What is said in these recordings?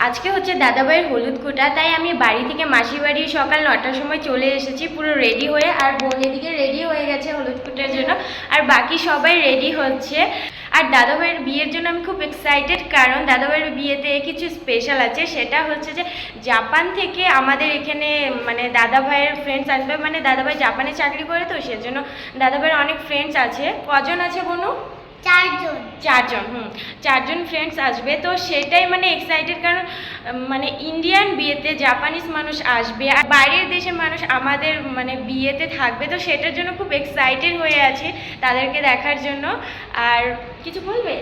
আজকে হচ্ছে দাদাভাইয়ের হলুদ কোটা, তাই আমি বাড়ি থেকে মাসির বাড়ি সকাল 9টার সময় চলে এসেছি পুরো রেডি হয়ে। আর বোন এদিকে রেডি হয়ে গেছে হলুদ কোটার জন্য, আর বাকি সবাই রেডি হচ্ছে। আর দাদাভাইয়ের বিয়ের জন্য আমি খুব এক্সাইটেড, কারণ দাদাভাইয়ের বিয়েতে কিছু স্পেশাল আছে। সেটা হচ্ছে যে জাপান থেকে আমাদের এখানে মানে দাদাভাইয়ের ফ্রেন্ডস আসবে, মানে দাদাভাই জাপানে চাকরি করে, তো সেজন্য দাদাভাইয়ের অনেক ফ্রেন্ডস আছে। কজন আছে বনু? চারজন ফ্রেন্ডস আসবে। তো সেটাই মানে এক্সাইটেড, কারণ মানে ইন্ডিয়ান বিয়েতে জাপানিজ মানুষ আসবে আর বাইরের দেশের মানুষ আমাদের মানে বিয়েতে থাকবে, তো সেটার জন্য খুব এক্সাইটেড হয়ে আছে তাদেরকে দেখার জন্য। আর কিছু বলবে?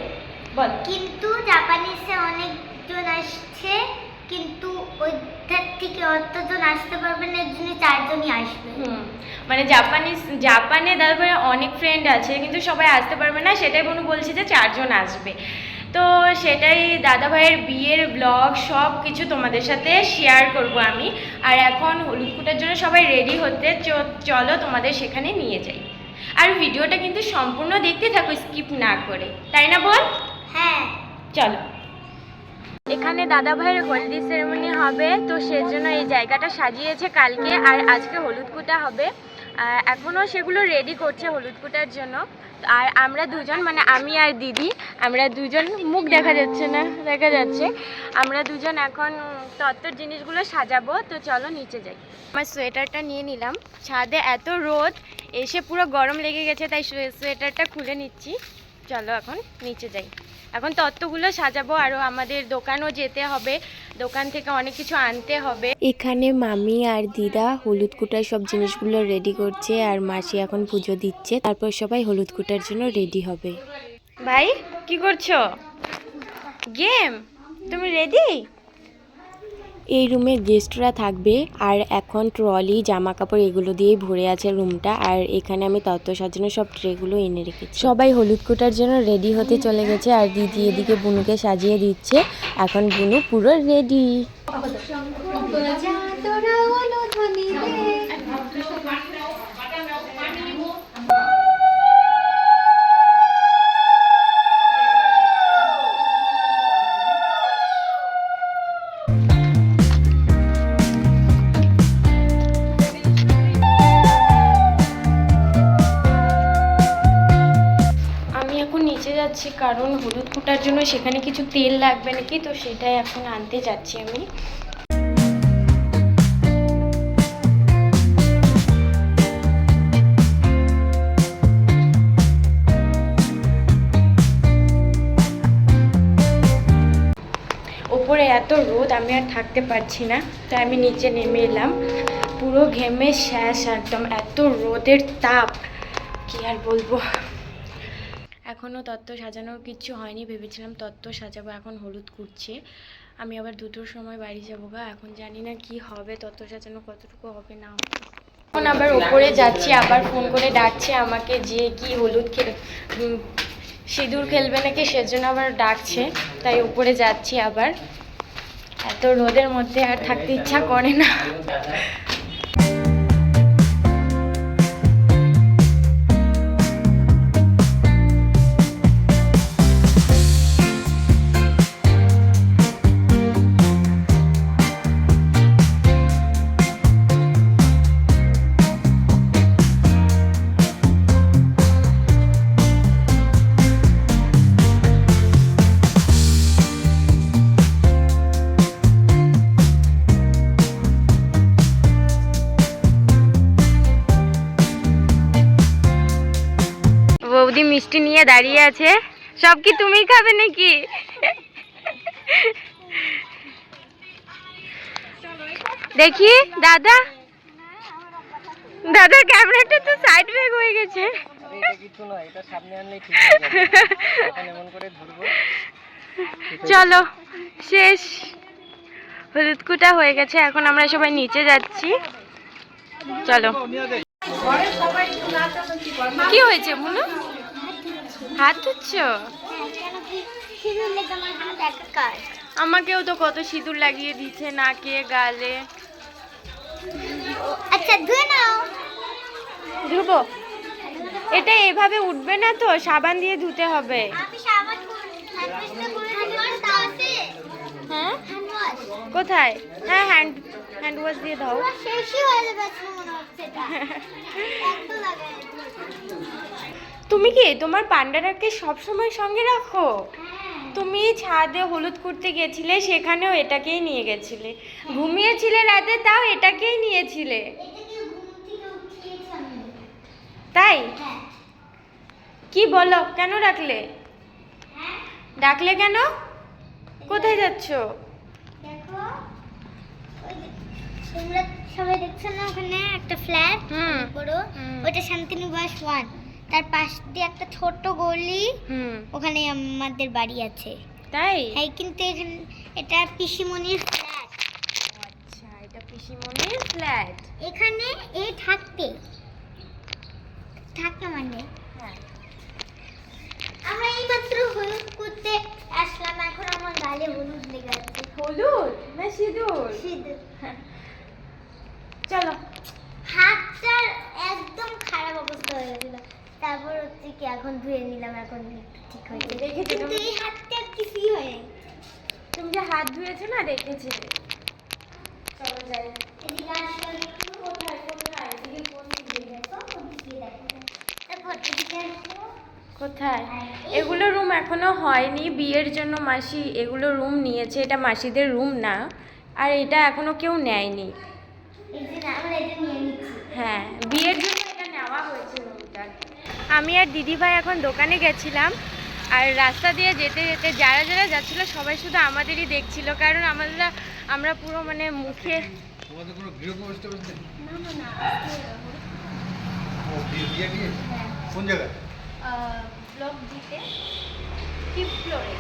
বল। কিন্তু জাপানিজে অনেকজন আসছে, কিন্তু ওইটার থেকে অতজন আসতে পারবে না, এর জন্য 4জনই আসবে। মানে জাপানে দাদাভাইয়ের অনেক ফ্রেন্ড আছে, কিন্তু সবাই আসতে পারবে না, সেটাই বনু বলছে যে 4জন আসবে। তো সেটাই দাদাভাইয়ের বিয়ের ব্লগ সব কিছু তোমাদের সাথে শেয়ার করব আমি। আর এখন হলুদ কোটার জন্য সবাই রেডি হতে, চলো তোমাদের সেখানে নিয়ে যাই। আর ভিডিওটা কিন্তু সম্পূর্ণ দেখতে থাকো, স্কিপ না করে, তাই না বল? হ্যাঁ চলো। এখানে দাদাভাইয়ের হলদি সেরেমনি হবে, তো সেজন্য এই জায়গাটা সাজিয়েছে কালকে, আর আজকে হলুদ কোটা হবে। এখনও সেগুলো রেডি করছে হলুদ কোটার জন্য। আর আমরা দুজন, মানে আমি আর দিদি, আমরা দুজন, মুখ দেখা যাচ্ছে না, দেখা যাচ্ছে, আমরা দুজন এখন তত্ত্বর জিনিসগুলো সাজাবো। তো চলো নিচে যাই। আমার সোয়েটারটা নিয়ে নিলাম, ছাদে এত রোদ, এসে পুরো গরম লেগে গেছে, তাই সোয়েটারটা খুলে নিচ্ছি। চলো এখন নিচে যাই, এখন তত্ত্বগুলো সাজাবো। আরও আমাদের দোকানও যেতে হবে, দোকান থেকে অনেক কিছু আনতে হবে। এখানে মামি আর দিদা হলুদ কুটার সব জিনিসগুলো রেডি করছে, আর মাসি এখন পুজো দিচ্ছে, তারপর সবাই হলুদ কুটার জন্য রেডি হবে। ভাই কি করছো? গেম? তুমি রেডি? এই রুমে গেস্টরা থাকবে, আর এখন ট্রলি জামা কাপড় এগুলো দিয়েই ভরে আছে রুমটা। আর এখানে আমি তত্ত্ব সাজানো সব ট্রেগুলো এনে রেখেছি। সবাই হলুদ কোটার জন্য রেডি হতে চলে গেছে, আর দিদি এদিকে বুনুকে সাজিয়ে দিচ্ছে। এখন বুনু পুরো রেডি। যাচ্ছি কারণ হলুদ কোটার জন্য সেখানে কিছু তেল লাগবে নাকি, তো সেটাই এখন আনতে যাচ্ছি আমি। ওপরে এত রোদ, আমি আর থাকতে পারছি না, তাই আমি নিচে নেমে এলাম। পুরো ঘেমে শেষ একদম, এত রোদের তাপ কি আর বলবো। এখনও তত্ত্ব সাজানোর কিচ্ছু হয়নি, ভেবেছিলাম তত্ত্ব সাজাবো, এখন হলুদ কুটছে। আমি আবার 2টোর সময় বাড়ি যাবো গা, এখন জানি না কি হবে, তত্ত্ব সাজানো কতটুকু হবে না হবে। এখন আবার উপরে যাচ্ছি, আবার ফোন করে ডাকছে আমাকে যে কি হলুদ সিঁদুর খেলবে নাকি, সেজন্য আবার ডাকছে, তাই উপরে যাচ্ছি আবার। এত রোদের মধ্যে আর থাকতে ইচ্ছা করে না। বৌদি মিষ্টি নিয়ে দাঁড়িয়ে আছে, সব কি তুমি খাবে নাকি? দেখি দাদা, দাদার ক্যামেরাটা তো সাইড ব্যাক হয়ে গেছে। চলো শেষ, হলুদ কুটা হয়ে গেছে, এখন আমরা সবাই নিচে যাচ্ছি। চলো। কি হয়েছে বলো? হাত ধুচ্ছ? আমাকেও তো কত সিঁদুর লাগিয়ে দিচ্ছে নাকে, গালে। আচ্ছা ধুয়ে নাও। ধুবো? এটা এভাবে উঠবে না তো, সাবান দিয়ে ধুতে হবে। আমি সাবান হ্যাঁ কোথায়? হ্যাঁ, হ্যান্ড ওয়াশ দিয়ে দাও। পুরো শেষই হয়ে যাবে আজকে মনে হচ্ছে এটা। এত লাগাই। তুমি কি তোমার পান্ডাটাকে সবসময় সঙ্গে রাখো? হ্যাঁ। তুমি ছাদে হলুদ করতে গেছিলে, সেখানেও এটাকেই নিয়ে গেছিলে। ঘুমিয়েছিলে রাতে, তাও এটাকেই নিয়েছিলে। এটাকে ঘুম থেকে উঠিয়েছি আমি। তাই? হ্যাঁ। কি বলো, কেন রাখলে? হ্যাঁ। ডাকলে কেন? কোথায় যাচ্ছ? দেখো, ওই যে তোমরা সবাই দেখছো না ওখানে একটা ফ্ল্যাট হুম। বড়, হুম। ওইটা শান্তিনিবাস 1, তার পাশ দিয়ে একটা ছোট গলি, হুম। ওখানে আমাদের বাড়ি আছে। তাই? হ্যাঁ, কিন্তু এখানে এটা পিসিমণির ফ্ল্যাট। আচ্ছা, এটা পিসিমণির ফ্ল্যাট। এখানে এই থাকে মানে হ্যাঁ। আমরা এইমাত্র হলুদ করতে আসলাম, এখন আমার গালে হলুদ লেগে আছে। হলুদ না সিঁদুর? সিঁদুর। চলো। হাতটার একদম খারাপ অবস্থা হয়ে গেছিল, তারপর হচ্ছে কি এখন ধুয়ে নিলাম, এখন একটু ঠিক হয়েছে। দেখেছি কিন্তু তুমি? এই হাতটা কিছুই হয় নাই। তুমি যে হাত ধুয়েছো না, দেখেছি। চলো যাই। এদিকে আসো একটু। কোথায় কোথায়? এদিকে কোন দিকে দেখো, কোন দিকে দেখো। তারপর এদিকে আসো। কোথায়? এগুলো রুম এখনো হয়নি, বিয়ের জন্য মাসি এগুলো রুম নিয়েছে। এটা মাসিদের রুম না, আর এটা এখনো কেউ নেয়নি। এই যে না, আমরা এটা নিয়ে নিচ্ছি। হ্যাঁ, বিয়ের জন্য এটা নেওয়া হয়েছে রুমটা। আমি আর দিদিভাই এখন দোকানে গেছিলাম, আর রাস্তা দিয়ে যেতে যেতে যারা যারা যাচ্ছিল সবাই শুধু আমাদেরই দেখছিল, কারণ আমরা পুরো মানে মুখে তোমাদের কোনো গৃহপ্রবেশ টবেশ নেই? না না না, ও বিয়ে নিয়ে কোন জায়গায়? ব্লক দিতে 5th ফ্লোরে।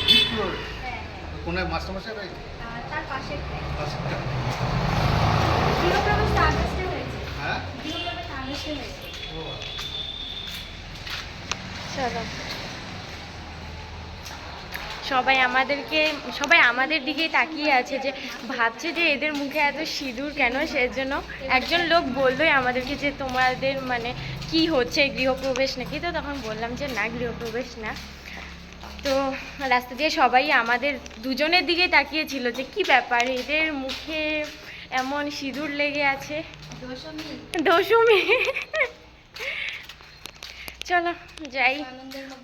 ফিফথ ফ্লোরে? হ্যাঁ, কোনায় মাস্টারমশাই বাড়ি? তার পাশে পাশেরটা? গৃহপ্রবেশ তো আগস্টে হয়েছে। হ্যাঁ? গৃহপ্রবেশ আগস্টে হয়েছে। ও চলো। সবাই আমাদের দিকেই তাকিয়ে আছে, যে ভাবছে যে এদের মুখে এত সিঁদুর কেন। সেজন্য একজন লোক বললোই আমাদেরকে যে তোমাদের মানে কি হচ্ছে, গৃহপ্রবেশ নাকি? তো তখন বললাম যে না, গৃহপ্রবেশ না। তো রাস্তা দিয়ে সবাই আমাদের দুজনের দিকে তাকিয়েছিল যে কি ব্যাপার, এদের মুখে এমন সিঁদুর লেগে আছে। দশমী। চলো যাই,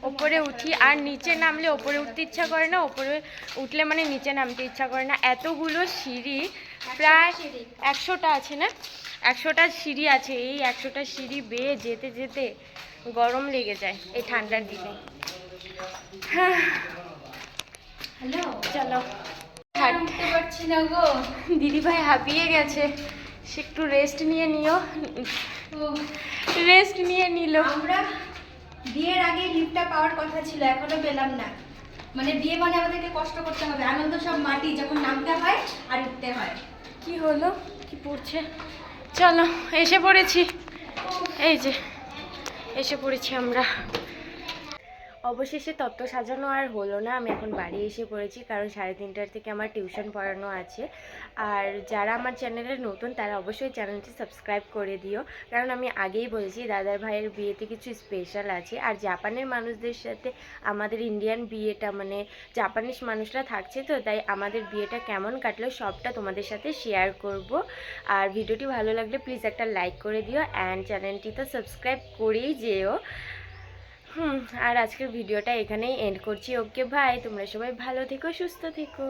ওপরে উঠি। আর নিচে নামলে ওপরে উঠতে ইচ্ছা করে না, ওপরে উঠলে মানে নিচে নামতে ইচ্ছা করে না। এতগুলো সিঁড়ি, প্রায় 100টা আছে না, 100টা সিঁড়ি আছে। এই 100টা সিঁড়ি বেয়ে যেতে যেতে গরম লেগে যায় এই ঠান্ডার দিনে। হ্যাঁ, হ্যালো। চলো। উঠতে পারছি না গো। দিদিভাই হাঁপিয়ে গেছে, সে একটু রেস্ট নিয়ে নিও। রেস্ট নিয়ে নিল। আমরা বিয়ের আগে লিফটটা পাওয়ার কথা ছিল, এখনো পেলাম না। মানে বিয়ে মানে আমাদেরকে কষ্ট করতে হবে, আনন্দ সব মাটি, যখন নামতে হয় আর উঠতে হয়। কি হলো, কি পড়ছে? চলো, এসে পড়েছি। এই যে এসে পড়েছি আমরা। অবশেষে তত্ত্ব সাজানো আর হলো না, আমি এখন বাড়ি এসে পড়েছি, কারণ 3:30টার থেকে আমার টিউশন পড়ানো আছে। আর যারা আমার চ্যানেলে নতুন তারা অবশ্যই চ্যানেলটি সাবস্ক্রাইব করে দিও, কারণ আমি আগেই বলেছি দাদার ভাইয়ের বিয়েতে কিছু স্পেশাল আছে। আর জাপানের মানুষদের সাথে আমাদের ইন্ডিয়ান বিয়েটা, মানে জাপানিজ মানুষরা থাকছে, তো তাই আমাদের বিয়েটা কেমন কাটলো সবটা তোমাদের সাথে শেয়ার করব। আর ভিডিওটি ভালো লাগলে প্লিজ একটা লাইক করে দিও, অ্যান্ড চ্যানেলটি তো সাবস্ক্রাইব করেই যেও। আর আজকের ভিডিওটা এখানেই এন্ড করছি। ওকে ভাই, তোমরা সবাই ভালো থেকো, সুস্থ থেকো।